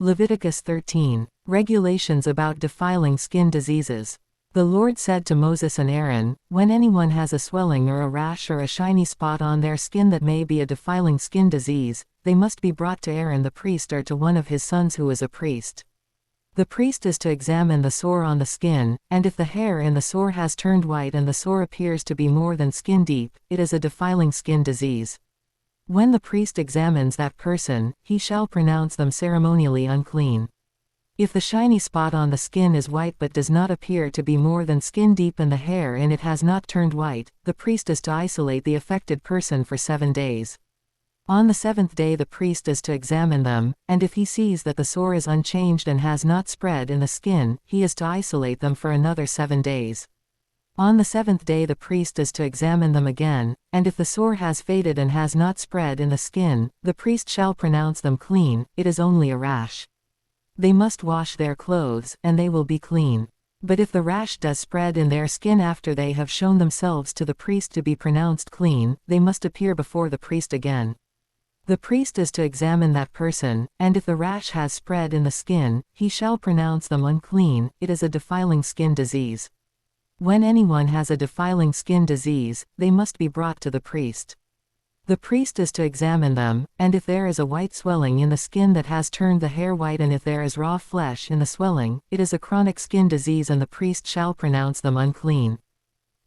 Leviticus 13. Regulations about defiling skin diseases. The Lord said to Moses and Aaron, "When anyone has a swelling or a rash or a shiny spot on their skin that may be a defiling skin disease, they must be brought to Aaron the priest or to one of his sons who is a priest. The priest is to examine the sore on the skin, and if the hair in the sore has turned white and the sore appears to be more than skin deep, it is a defiling skin disease. When the priest examines that person, he shall pronounce them ceremonially unclean. If the shiny spot on the skin is white but does not appear to be more than skin deep and the hair in it has not turned white, the priest is to isolate the affected person for 7 days. On the 7th day the priest is to examine them, and if he sees that the sore is unchanged and has not spread in the skin, he is to isolate them for another 7 days. On the 7th day the priest is to examine them again, and if the sore has faded and has not spread in the skin, the priest shall pronounce them clean. It is only a rash. They must wash their clothes, and they will be clean. But if the rash does spread in their skin after they have shown themselves to the priest to be pronounced clean, they must appear before the priest again. The priest is to examine that person, and if the rash has spread in the skin, he shall pronounce them unclean. It is a defiling skin disease. When anyone has a defiling skin disease, they must be brought to the priest. The priest is to examine them, and if there is a white swelling in the skin that has turned the hair white and if there is raw flesh in the swelling, it is a chronic skin disease and the priest shall pronounce them unclean.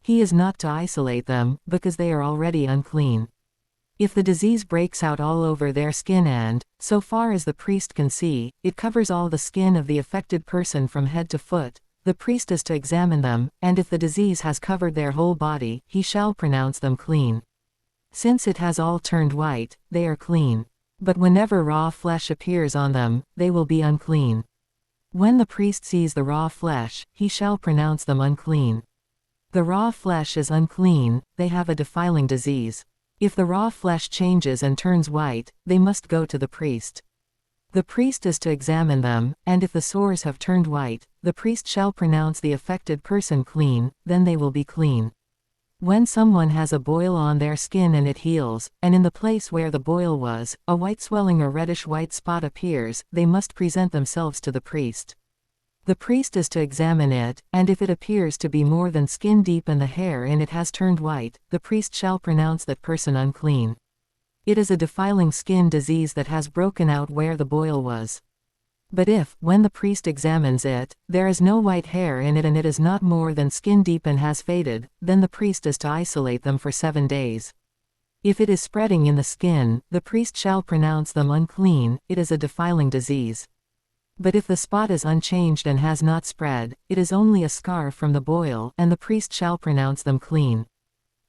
He is not to isolate them, because they are already unclean. If the disease breaks out all over their skin and, so far as the priest can see, it covers all the skin of the affected person from head to foot, the priest is to examine them, and if the disease has covered their whole body, he shall pronounce them clean. Since it has all turned white, they are clean. But whenever raw flesh appears on them, they will be unclean. When the priest sees the raw flesh, he shall pronounce them unclean. The raw flesh is unclean, they have a defiling disease. If the raw flesh changes and turns white, they must go to the priest. The priest is to examine them, and if the sores have turned white, the priest shall pronounce the affected person clean, then they will be clean. When someone has a boil on their skin and it heals, and in the place where the boil was, a white swelling or reddish white spot appears, they must present themselves to the priest. The priest is to examine it, and if it appears to be more than skin deep and the hair in it has turned white, the priest shall pronounce that person unclean. It is a defiling skin disease that has broken out where the boil was. But if, when the priest examines it, there is no white hair in it and it is not more than skin deep and has faded, then the priest is to isolate them for 7 days. If it is spreading in the skin, the priest shall pronounce them unclean. It is a defiling disease. But if the spot is unchanged and has not spread, it is only a scar from the boil, and the priest shall pronounce them clean.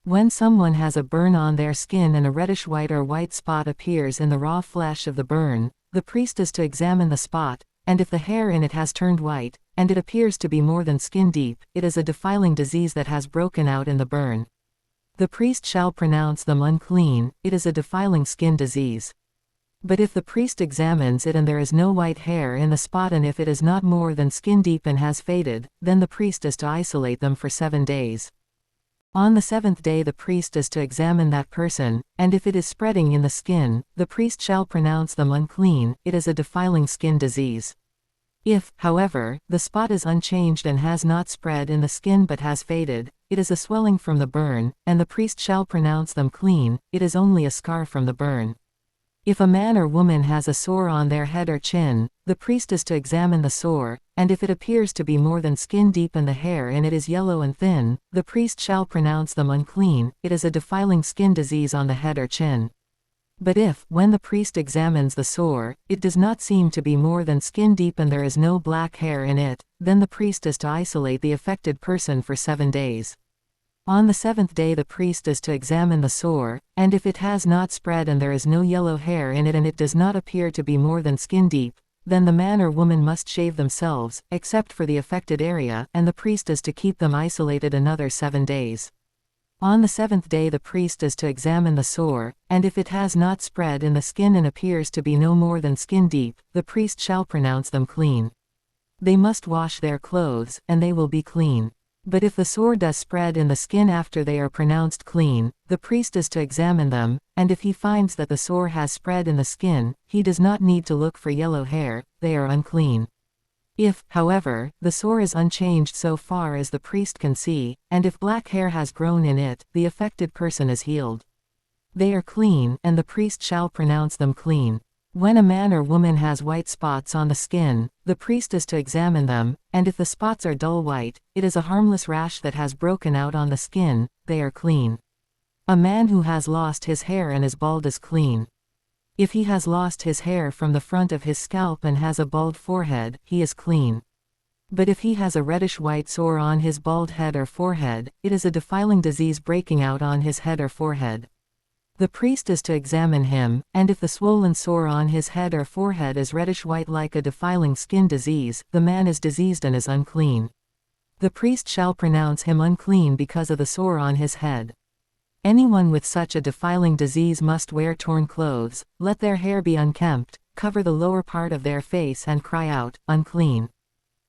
When someone has a burn on their skin and a reddish white or white spot appears in the raw flesh of the burn, the priest is to examine the spot, and if the hair in it has turned white, and it appears to be more than skin deep, it is a defiling disease that has broken out in the burn. The priest shall pronounce them unclean. It is a defiling skin disease. But if the priest examines it and there is no white hair in the spot and if it is not more than skin deep and has faded, then the priest is to isolate them for 7 days. On the 7th day the priest is to examine that person, and if it is spreading in the skin, the priest shall pronounce them unclean. It is a defiling skin disease. If, however, the spot is unchanged and has not spread in the skin but has faded, it is a swelling from the burn, and the priest shall pronounce them clean. It is only a scar from the burn. If a man or woman has a sore on their head or chin, the priest is to examine the sore, and if it appears to be more than skin deep and the hair in it is yellow and thin, the priest shall pronounce them unclean. It is a defiling skin disease on the head or chin. But if, when the priest examines the sore, it does not seem to be more than skin deep and there is no black hair in it, then the priest is to isolate the affected person for 7 days. On the 7th day the priest is to examine the sore, and if it has not spread and there is no yellow hair in it and it does not appear to be more than skin deep, then the man or woman must shave themselves, except for the affected area, and the priest is to keep them isolated another 7 days. On the 7th day the priest is to examine the sore, and if it has not spread in the skin and appears to be no more than skin deep, the priest shall pronounce them clean. They must wash their clothes, and they will be clean. But if the sore does spread in the skin after they are pronounced clean, the priest is to examine them, and if he finds that the sore has spread in the skin, he does not need to look for yellow hair, they are unclean. If, however, the sore is unchanged so far as the priest can see, and if black hair has grown in it, the affected person is healed. They are clean, and the priest shall pronounce them clean. When a man or woman has white spots on the skin, the priest is to examine them, and if the spots are dull white, it is a harmless rash that has broken out on the skin, they are clean. A man who has lost his hair and is bald is clean. If he has lost his hair from the front of his scalp and has a bald forehead, he is clean. But if he has a reddish-white sore on his bald head or forehead, it is a defiling disease breaking out on his head or forehead. The priest is to examine him, and if the swollen sore on his head or forehead is reddish-white like a defiling skin disease, the man is diseased and is unclean. The priest shall pronounce him unclean because of the sore on his head. Anyone with such a defiling disease must wear torn clothes, let their hair be unkempt, cover the lower part of their face and cry out, "Unclean!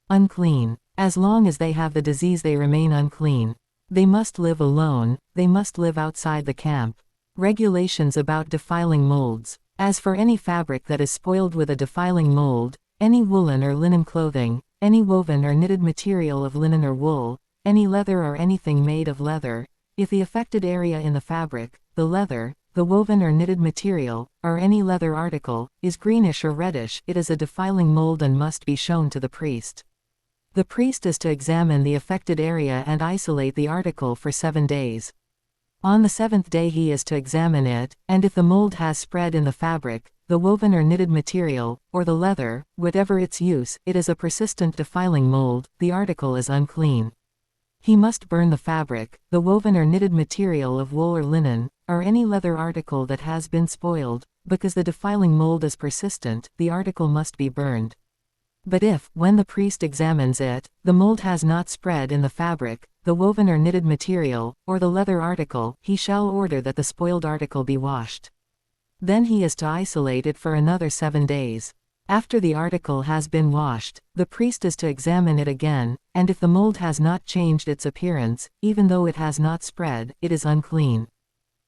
Unclean!" As long as they have the disease they remain unclean. They must live alone, they must live outside the camp. Regulations about defiling molds. As for any fabric that is spoiled with a defiling mold, any woolen or linen clothing, any woven or knitted material of linen or wool, any leather or anything made of leather, if the affected area in the fabric, the leather, the woven or knitted material, or any leather article, is greenish or reddish, it is a defiling mold and must be shown to the priest. The priest is to examine the affected area and isolate the article for 7 days. On the 7th day he is to examine it, and if the mold has spread in the fabric, the woven or knitted material, or the leather, whatever its use, it is a persistent defiling mold, the article is unclean. He must burn the fabric, the woven or knitted material of wool or linen, or any leather article that has been spoiled, because the defiling mold is persistent, the article must be burned. But if, when the priest examines it, the mold has not spread in the fabric, the woven or knitted material, or the leather article, he shall order that the spoiled article be washed. Then he is to isolate it for another 7 days. After the article has been washed, the priest is to examine it again, and if the mold has not changed its appearance, even though it has not spread, it is unclean.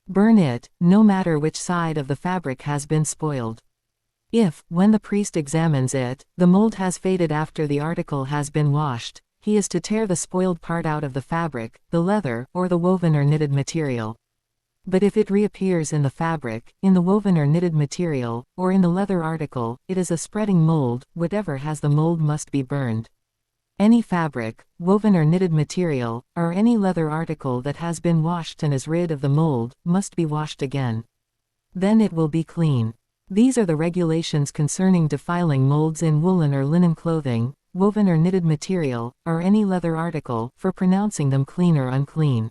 Burn it, no matter which side of the fabric has been spoiled. If, when the priest examines it, the mold has faded after the article has been washed, he is to tear the spoiled part out of the fabric, the leather, or the woven or knitted material. But if it reappears in the fabric, in the woven or knitted material, or in the leather article, it is a spreading mold, whatever has the mold must be burned. Any fabric, woven or knitted material, or any leather article that has been washed and is rid of the mold, must be washed again. Then it will be clean. These are the regulations concerning defiling molds in woolen or linen clothing, woven or knitted material, or any leather article, for pronouncing them clean or unclean.